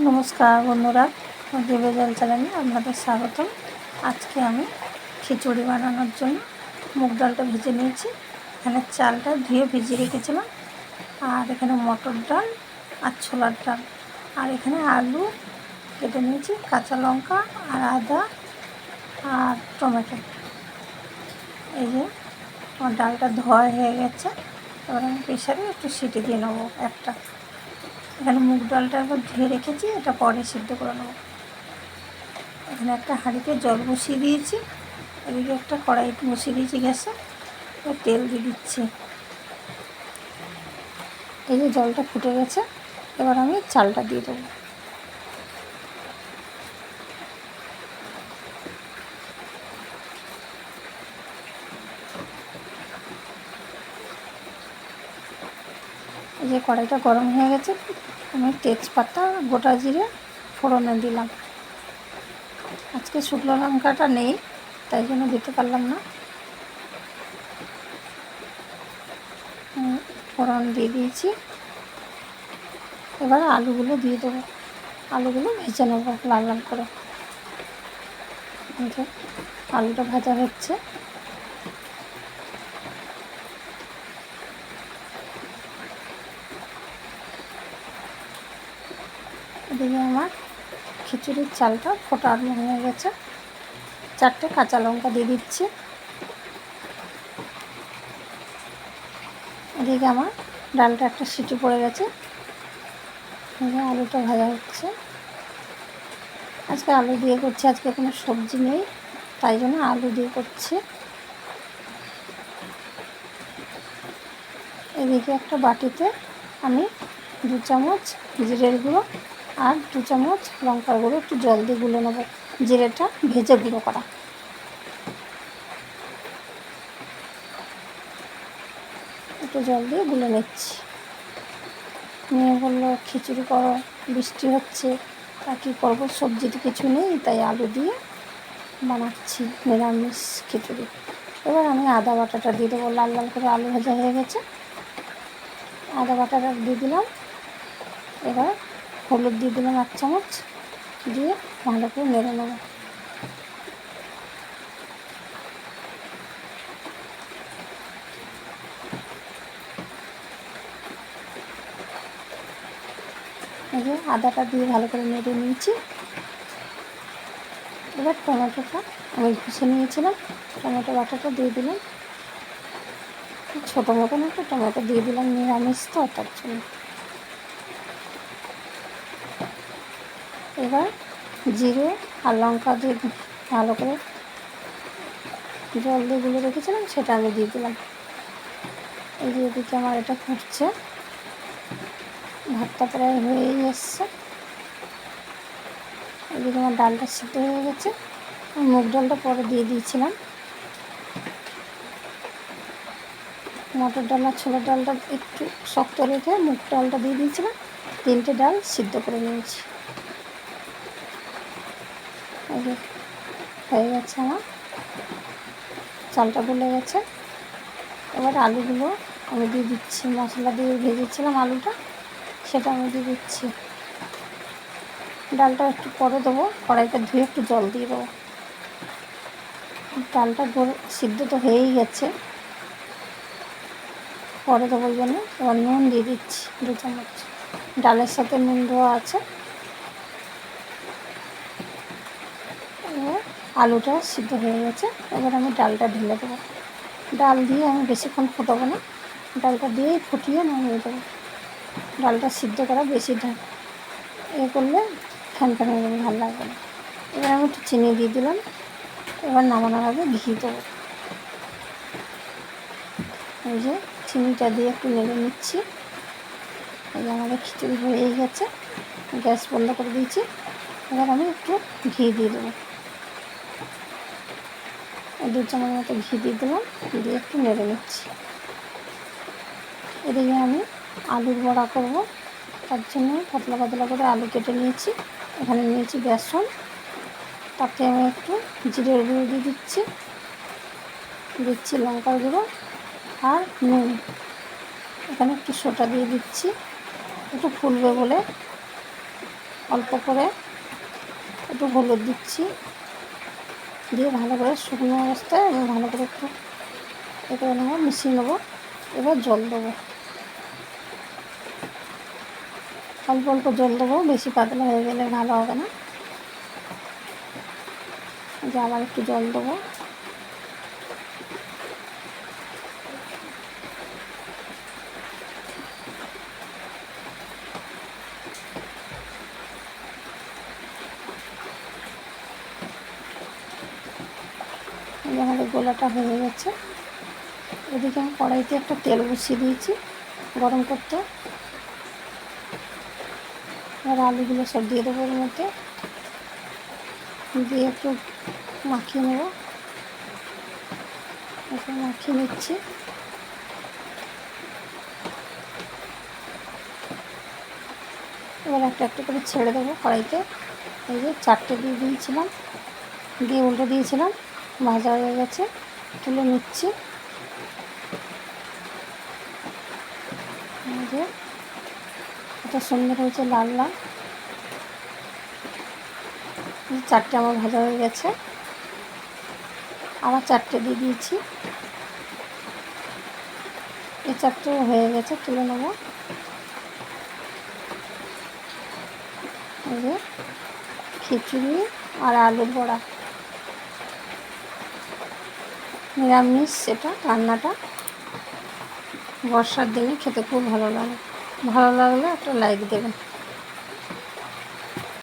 নমস্কার বন্ধুরা, দেবে জল চ্যানেলে আপনাদের স্বাগতম। আজকে আমি খিচুড়ি বানানোর জন্য মুগ ডালটা ভেজে নিয়েছি। এখানে চালটা ধুয়ে ভিজিয়ে রেখেছিলাম, আর এখানে মটর ডাল আর ছোলার ডাল, আর এখানে আলু কেটে নিয়েছি, কাঁচা লঙ্কা আর আদা আর টমেটো। এই যে আমার ডালটা ধোয়া হয়ে গেছে। এবার আমি প্রেশারে একটু সিটি দিয়ে নেবো একটা। এখানে মুগ ডালটা একবার ধুয়ে রেখেছি, এটা পরে সিদ্ধ করে নেবো। এখানে একটা হাঁড়িতে জল বসিয়ে দিয়েছি, এদিকে একটা কড়াই বসিয়ে দিয়েছি গ্যাসে। এবার তেল দিয়ে দিচ্ছি। এই যে জলটা ফুটে গেছে, এবার আমি চালটা দিয়ে দেবো। এই যে কড়াইটা গরম হয়ে গেছে, আমি তেজপাতা গোটা জিরে ফোড়নে দিলাম। আজকে শুকনো লঙ্কাটা নেই, তাই জন্য দিতে পারলাম না। ফোড়ন দিয়ে দিয়েছি। এবার আলুগুলো দিয়ে দেবো। আলুগুলো ভেজে নেবো লাল লাল করে। আলুটা ভাজা হচ্ছে। এদিকে আমার খিচুড়ির চালটা ফোটানো হয়ে গেছে। 4টে কাঁচা লঙ্কা দিয়ে দিচ্ছি। এদিকে আমার ডালটা একটা সিটি পড়ে গেছে। আলুটা ভাজা হচ্ছে। আজকে আলু দিয়ে করছি, আজকে কোনো সবজি নেই, তাই জন্য আলু দিয়ে করছি। এদিকে একটা বাটিতে আমি 2 চামচ জিরের গুঁড়ো আর 2 চামচ লঙ্কার গুঁড়ো একটু জল দিয়ে গুলে নেব। জিরেটা ভেজে গুঁড়ো করা। একটু জল দিয়ে গুলে নিচ্ছি। মেয়ে বললো খিচুড়ি করো, বৃষ্টি হচ্ছে, তা কী করবো, সবজি তো কিছু নেই, তাই আলু দিয়ে বানাচ্ছি নিরামিষ খিচুড়ি। এবার আমি আদা বাটাটা দিয়ে দেবো। লাল লাল করে আলু ভাজা হয়ে গেছে, আদা বাটাটা দিয়ে দিলাম। এবার হলুদ দিয়ে দিলাম 1 চামচ, দিয়ে ভালো করে নেড়ে নেব। এই যে আদাটা দিয়ে ভালো করে নেড়ে নিয়েছি। এবার টমেটোটা আমি ঘষে নিয়েছিলাম, টমেটো বাটাটা দিয়ে দিলাম। ছোটো মতন একটা টমেটো দিয়ে দিলাম, নিরামিষ তো তার জন্য। এবার জিরে আর লঙ্কা দিয়ে ভালো করে জল দিয়ে গুলে রেখেছিলাম, সেটা আমি দিয়ে দিলাম। এই যে এদিকে আমার এটা ফুটছে, ভাতটা প্রায় হয়েই এসছে। এদিকে আমার ডালটা সিদ্ধ হয়ে গেছে। মুগ ডালটা পরে দিয়ে দিয়েছিলাম। মটর ডাল আর ছোলার ডালটা একটু শক্ত রেখে মুগ ডালটা দিয়ে দিয়েছিলাম। 3টে ডাল সিদ্ধ করে নিয়েছি। এই যে হয়ে গেছে আমার, চালটা গলে গেছে। এবার আলুগুলো আমি দিয়ে দিচ্ছি। মশলা দিয়ে ভেজেছিলাম আলুটা, সেটা আমি দিয়ে দিচ্ছি। ডালটা একটু পরে দেবো, কড়াইটা ধুয়ে একটু জল দিয়ে দেবো। ডালটা সিদ্ধ তো হয়েই গেছে, পরে দেবো ওই জন্য। এবার নুন দিয়ে দিচ্ছি 2 চামচ। ডালের সাথে নুন দেওয়া আছে। এবার আলুটা সিদ্ধ হয়ে গেছে, এবার আমি ডালটা ঢেলে দেবো। ডাল দিয়ে আমি বেশিক্ষণ ফোটাবো না, ডালটা দিয়েই ফুটিয়ে নামিয়ে দেবো। ডালটা সিদ্ধ করা বেশি করলে ফ্যান হয়ে যাবে, ভালো লাগবে না। এবার আমি একটু চিনি দিয়ে দিলাম। এবার নামানোর আগে ঘি দেবো। এই যে চিনিটা দিয়ে একটু নেড়ে নিচ্ছি। এই যে আমাদের খিচুড়ি হয়েই গেছে, গ্যাস বন্ধ করে দিয়েছি। এবার আমি একটু ঘি দিয়ে দেবো। 2 চামচ মতো ঘি দিয়ে দিলাম, দিয়ে একটু নেড়ে নিচ্ছি। এদিকে আমি আলুর বড়া করব, তার জন্য পাতলা পাতলা করে আলু কেটে নিয়েছি। এখানে নিয়েছি বেসন, তাতে আমি একটু জিরের গুঁড়ো দিয়ে দিচ্ছি লঙ্কার গুঁড়ো আর নুন। এখানে একটু সোটা দিয়ে দিচ্ছি, একটু ফুলবে বলে। অল্প করে একটু হলুদ দিচ্ছি, দিয়ে ভালো করে শুকনো অবস্থায় আমি ভালো করে একটু এ করে নেবো, মিশিয়ে নেবো। এবার জল দেবো, অল্প অল্প জল দেবো, বেশি পাতলা হয়ে গেলে ভালো হবে না। যে আবার একটু জল দেবো। আমাদের গোলাটা হয়ে গেছে। এদিকে আমি কড়াইতে একটা তেল বসিয়ে দিয়েছি গরম করতে। আর আলুগুলো সব দিয়ে দেবো এর মধ্যে, দিয়ে একটু মাখিয়ে নেব। একটু মাখিয়ে নিচ্ছি। এবার একটা একটা করে ছেড়ে দেবো কড়াইতে। এই যে 4টে দিয়ে দিয়েছিলাম, দিয়ে উল্টে দিয়েছিলাম, ভাজা হয়ে গেছে, তুলে নিচ্ছি। এই যে এটা সুন্দর হয়েছে, লাল লাল। 4টে আমার ভাজা হয়ে গেছে, আবার 4টে দিয়ে দিয়েছি। এই 4টে হয়ে গেছে, তুলে নেবো। এই যে খিচুড়ি আর আলুর বড়া, নিরামিষ এটা রান্নাটা। বর্ষার দিনে খেতে খুব ভালো লাগে। ভালো লাগলে একটা লাইক দেবেন।